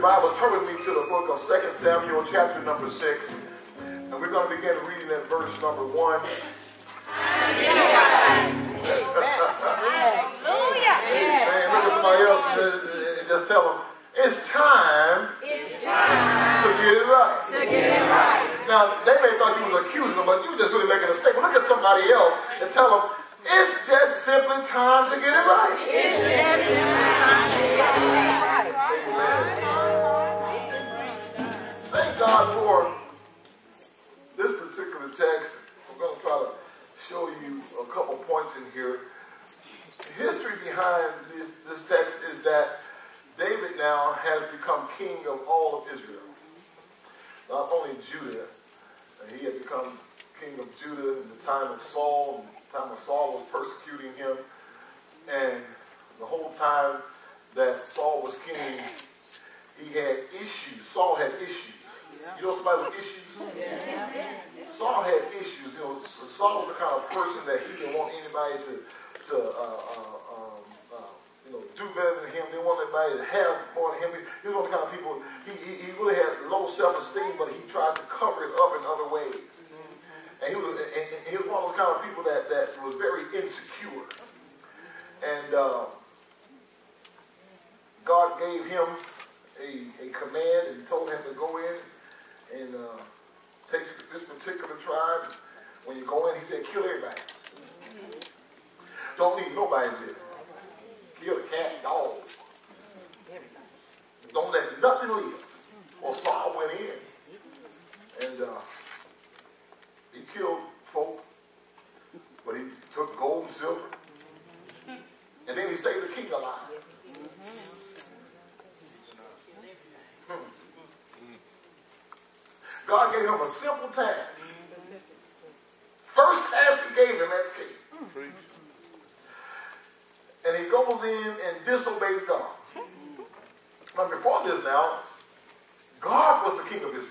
Bible, turn with me to the book of 2 Samuel, chapter number 6. And we're going to begin reading at verse number 1. Yes. Man, look at somebody else and just tell them, it's time to get it right. Now, they may have thought you was accusing them, but you were just really making a statement. Look at somebody else and tell them, it's just simply time to get it right. It's just simply time to get it right. Thank God for this particular text. I'm going to try to show you a couple points in here. The history behind this text is that David now has become king of all of Israel. Not only Judah. He had become king of Judah in the time of Saul. The time of Saul was persecuting him. And the whole time that Saul was king, he had issues. Saul had issues. You know somebody with issues? Saul had issues. You know, Saul was the kind of person that he didn't want anybody to do better than him. He didn't want anybody to have more than him. He was one of the kind of people, he really had low self-esteem, but he tried to cover it up in other ways. And he was one of those kind of people that was very insecure. And God gave him a command and told him to go in and take this particular tribe. When you go in, he said, kill everybody. Don't leave nobody there. Kill the cat, dog. Don't let nothing live. Well, Saul went in and he killed folk, but he took gold and silver. And then he saved the king alive. God gave him a simple task. First task he gave him as king. And he goes in and disobeys God. But before this now, God was the king of Israel.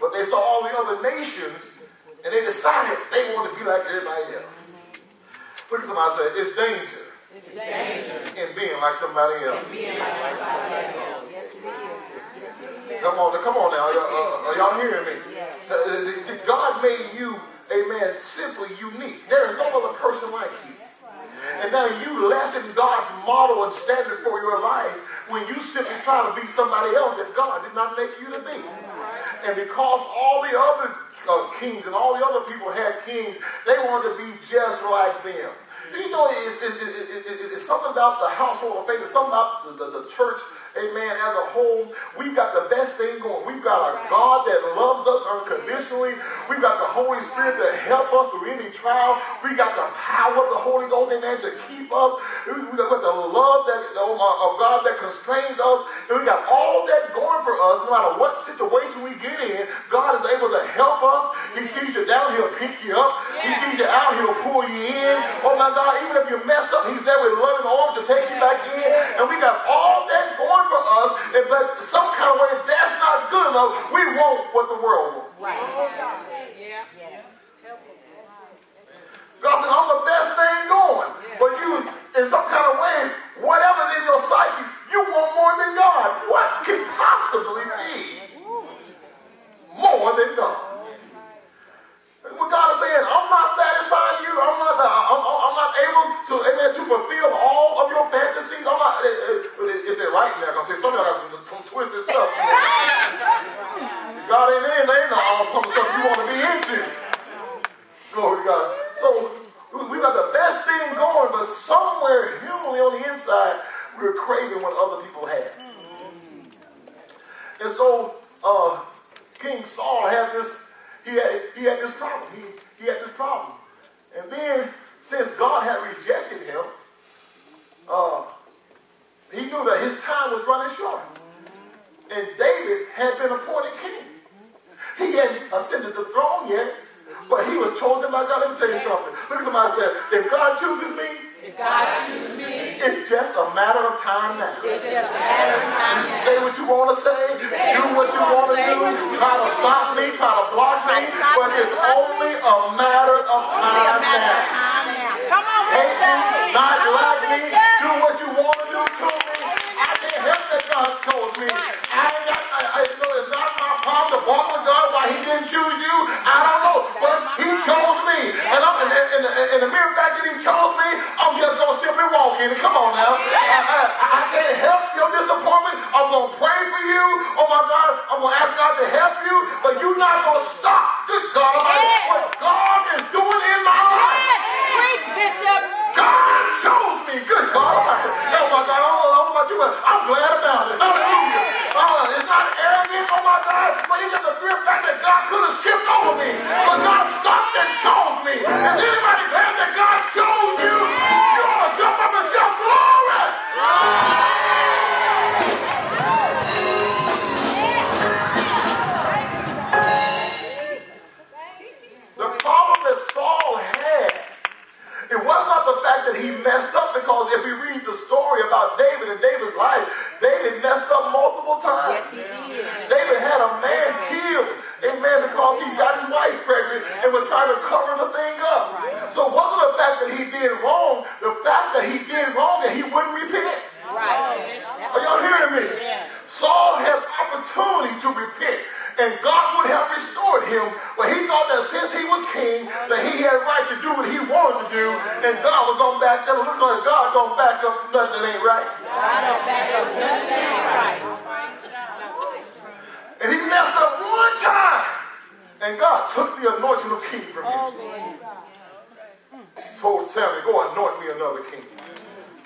But they saw all the other nations and they decided they wanted to be like everybody else. Look at somebody say, it's danger. It's danger in being like somebody else. Come on now. Are y'all hearing me? God made you, amen, simply unique. There is no other person like you. And now you lessen God's model and standard for your life when you simply try to be somebody else that God did not make you to be. And because all the other kings and all the other people had kings, they wanted to be just like them. You know, it's something about the household of faith. It's something about the church, amen, as a whole. We've got the best thing going. We've got a God that loves us unconditionally. We've got the Holy Spirit to help us through any trial. We got the power of the Holy Ghost, amen, to keep us. We got the love of God that constrains us. And we got all that going for us. No matter what situation we get in, God is able to help us. He sees you down, he'll pick you up. He sees you out, he'll pull you in. Oh my God, even if you mess up, he's there with loving arms to take you back in. And we got all that going for us, but some kind of way, if that's not good enough, we want what the world wants. Right. God said, I'm the best thing going. But you, in some kind of way, whatever's in your psyche, you want more than God. What can possibly be more than God? What God is saying, I'm not satisfying you. I'm not able to, amen, to fulfill all of your fantasies. I'm not, if they're right now, I'm going to say, some of y'all got some twisted stuff. God ain't in, they know all some stuff you want to be into. Glory to God. So, we got the best thing going, but somewhere humanly on the inside, we're craving what other people have. And so, King Saul had this, he had this problem. He had this problem. And then, since God had rejected him, he knew that his time was running short. And David had been appointed king. He hadn't ascended the throne yet, but he was chosen by God. Let me tell you something. Look at somebody say, if God chooses me, it's just a matter of time now. It's just a matter of time You now. say what you want to say, do what you want to do, try to stop me, try to block me, but it's only a matter of time now. Come on, Hate me, Michelle. not like me, do what you want to do to me. I can't help that God chose fact that he chose me, I'm just going to simply walk in it. Come on now. I can't help your disappointment. I'm going to pray for you. Oh my God, I'm going to ask God to help you, but you're not going to stop. Good God Almighty, what God is doing in my life. Yes, preach, Bishop. God chose me. Good God Almighty. Oh my God, I don't know about you, but I'm glad about it. Hallelujah. It's not arrogant, oh my God, but it's just the fear fact that God could have skipped over me. But God stopped and chose me. Is anybody glad that God chose you? You ought to jump up and shout glory. The problem that Saul had, it was not the fact that he messed up, because if we read the story about David and David's life, David messed up multiple times. Yes, he did. David had a man killed, amen, because he got his wife pregnant and was trying to cover the thing up. So it wasn't the fact that he did wrong, the fact that he did wrong and he wouldn't repent. Right. Are y'all hearing me? Saul had opportunity to repent, and God would have restored him, but he thought that since he was king, that he had right to do what he wanted to do, and God was going to back up. It looks like God don't back up nothing that ain't right. God don't back up nothing that ain't right. And he messed up one time, and God took the anointing of king from him. Told Samuel, go anoint me another king.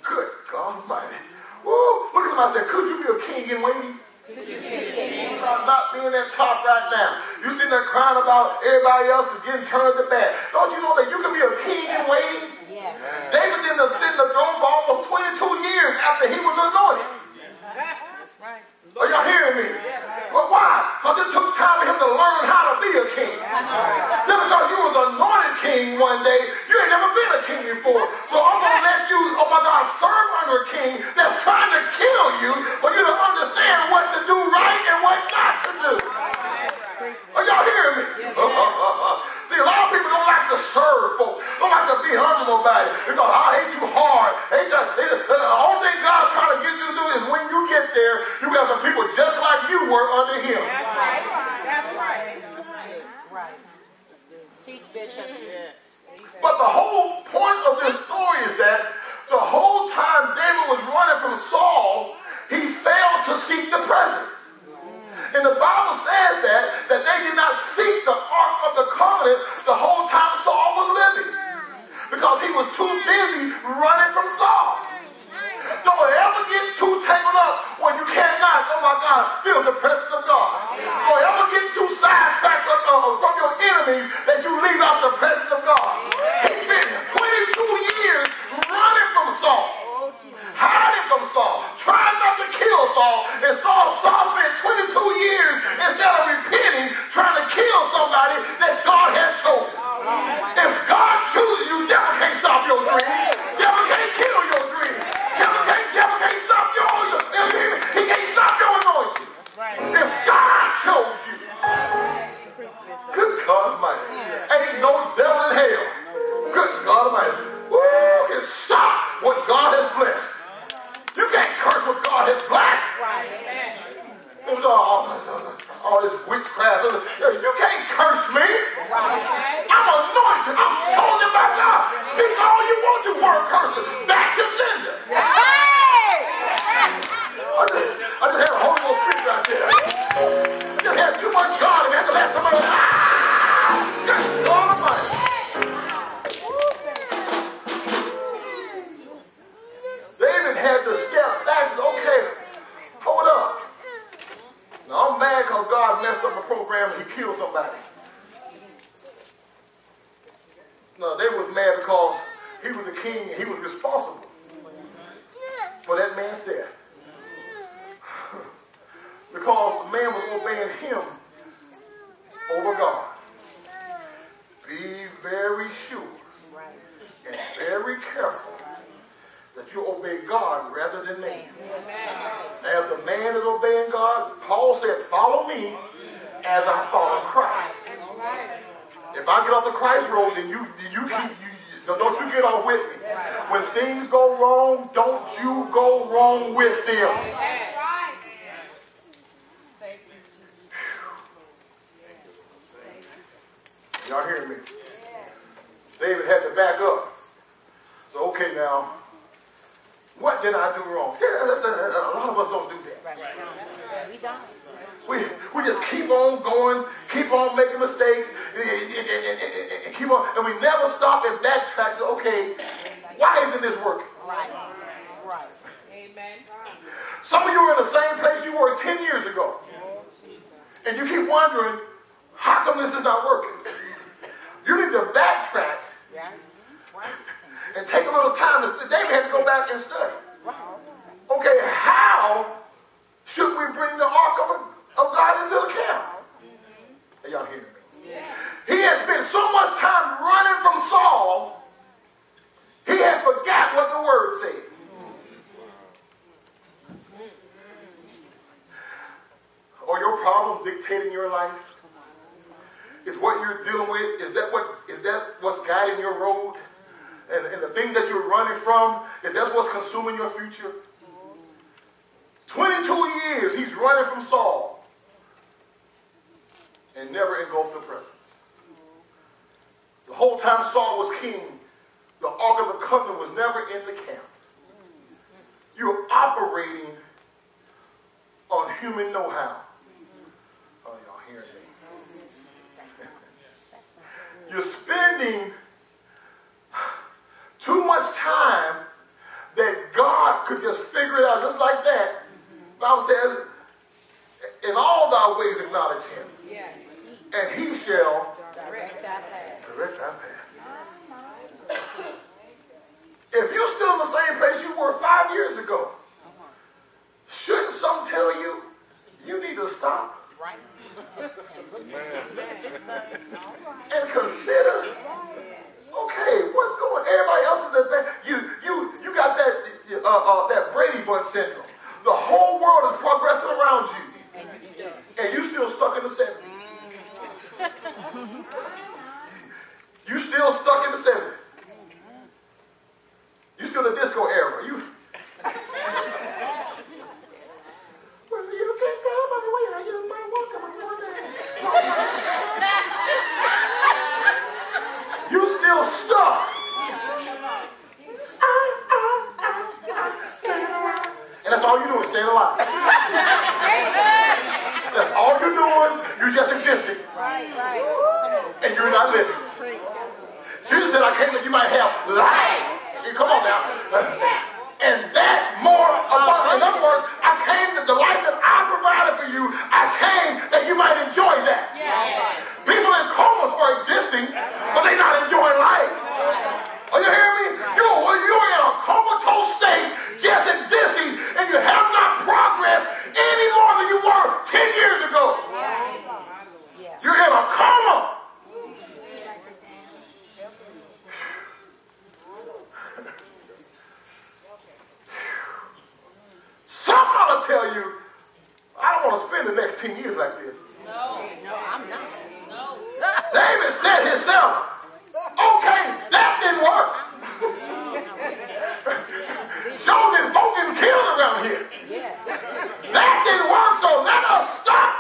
Good God Almighty. Woo! Look at somebody say, could you be a king in waiting? About not being at top right now. You sitting there crying about everybody else is getting turned to bad. Don't you know that you can be a king in waiting? Yeah. David didn't sit in the throne for almost 22 years after he was anointed. Are y'all hearing me? But why? Because it took time for him to learn how to be a king. Just because you was anointed king one day, you ain't never been a king before. So I'm going to let you, oh my God, serve under a king that's trying to kill you for you to understand what to do right and what not to do. Are y'all hearing me? See, a lot of people don't like to serve folks. Don't like to be under nobody. Because I hate you hard. The only thing God's trying to get you to do is when you get there, you have some people just like you were under him. That's right. That's right. Right. Teach, Bishop. But the whole point of this story is that the whole time David was running from Saul, he failed to seek the presence. And the Bible says that they did not seek the Ark of the Covenant the whole time Saul was living, because he was too busy running from Saul. Don't ever get too tangled up when you cannot, oh my God, feel the presence of God. Don't ever get too sidetracked from your enemies that you leave out the presence of God. He's been 22 years running from Saul, hiding from Saul, trying not to kill Saul, and Saul spent 22 years instead of repenting, trying to kill somebody that God had chosen. If God chooses you, devil can't stop your dream. Devil can't kill your dream. Devil can't stop he can't stop your anointing. If God chose you, good God Almighty, ain't no devil in hell, good God Almighty, can stop what God has blessed. You can't curse what God has blessed. All this witchcraft. You can't curse me. I'm anointed. I'm chosen by God. Speak all you want to, word curses. Back to sender. I just had a Holy Ghost speech right there. I just had too much God and had to let somebody. Good God Almighty. David had to step back and say, okay, hold up. Now I'm mad because God messed up a program and he killed somebody. No, they was mad because he was the king and he was responsible for that man's death. Because the man was obeying him over God. Be very sure and very careful that you obey God rather than man. Now, if the man is obeying God, Paul said, follow me as I follow Christ. If I get off the Christ road, then don't you get off with me. When things go wrong, don't you go wrong with them. Y'all hearing me? David had to back up okay, now, what did I do wrong? See, a lot of us don't do that. We don't. We just keep on going, keep on making mistakes, and keep on, and we never stop and backtrack. So, okay, why isn't this working? Right. Right. Amen. Some of you are in the same place you were 10 years ago, and you keep wondering, how come this is not working? You need to backtrack and take a little time. David has to go back and study. Okay, how should we bring the ark of God into the camp? Are y'all hearing me? He has spent so much time running from Saul, he had forgot what the word said. Or your problem dictating your life? Is what you're dealing with? Is that what's guiding your road? And the things that you're running from, is that what's consuming your future? 22 years he's running from Saul and never engulfed the presence. The whole time Saul was king, the Ark of the Covenant was never in the camp. You're operating on human know-how. Oh, y'all hearing me? You're spending too much time that God could just figure it out just like that. The Bible says, in all thy ways acknowledge him. Yes. And he shall direct thy path. If you're still in the same place you were 5 years ago, shouldn't some tell you, you need to stop? Right. And consider, okay, what's going on? Everybody else is advanced. You got that Brady Bunch syndrome. The whole world is progressing around you. And you still stuck in the 70s. You still stuck in the 70s. You still in the disco era. You can't tell by the way I use my walker. You still stuck. And that's all you're doing, staying alive. That's all you're doing. You're just existing. Right. And you're not living. Jesus said, I came that you might have life. Come on now. And that more abundant. In other words, I came that the life that I provided for you, I came that you might enjoy that. Yes. People in comas are existing, but they're not enjoying life. Are you hearing me? You're in a comatose state, just existing, and you have not progressed any more than you were 10 years ago. You're in a coma. Somebody will tell you, I don't want to spend the next 10 years like this. No, I'm not. No. David said himself, okay, that didn't work. Joe didn't folk getting killed around here. Yes. That didn't work, so let us stop,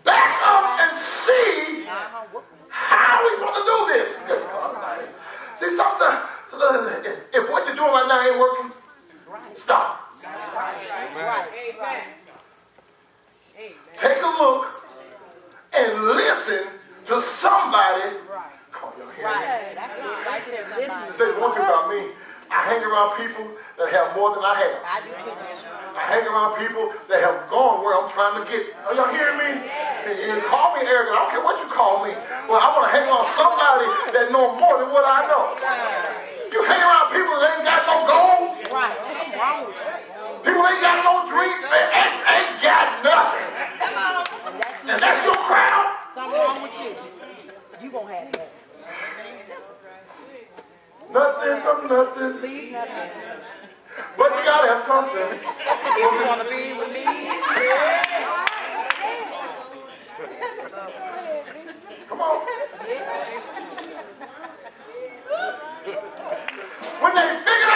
back up, and see how we supposed to do this. See, sometimes, if what you're doing right now ain't working, stop. Right. Take a look and listen to somebody. Come on, y'all hear me? That's say one thing about me. I hang around people that have more than I have. I hang around people that have gone where I'm trying to get. Are y'all hearing me? And call me arrogant. I don't care what you call me. But I want to hang around somebody that know more than what I know. You hang around people that ain't got no goals. Right. What's wrong with you? People ain't got no dreams. They ain't got nothing. And that's your crowd. Something wrong with you. You gonna have that. Nothing from nothing. Please, nothing. But you gotta have something. If you wanna be with me, come on. When they figured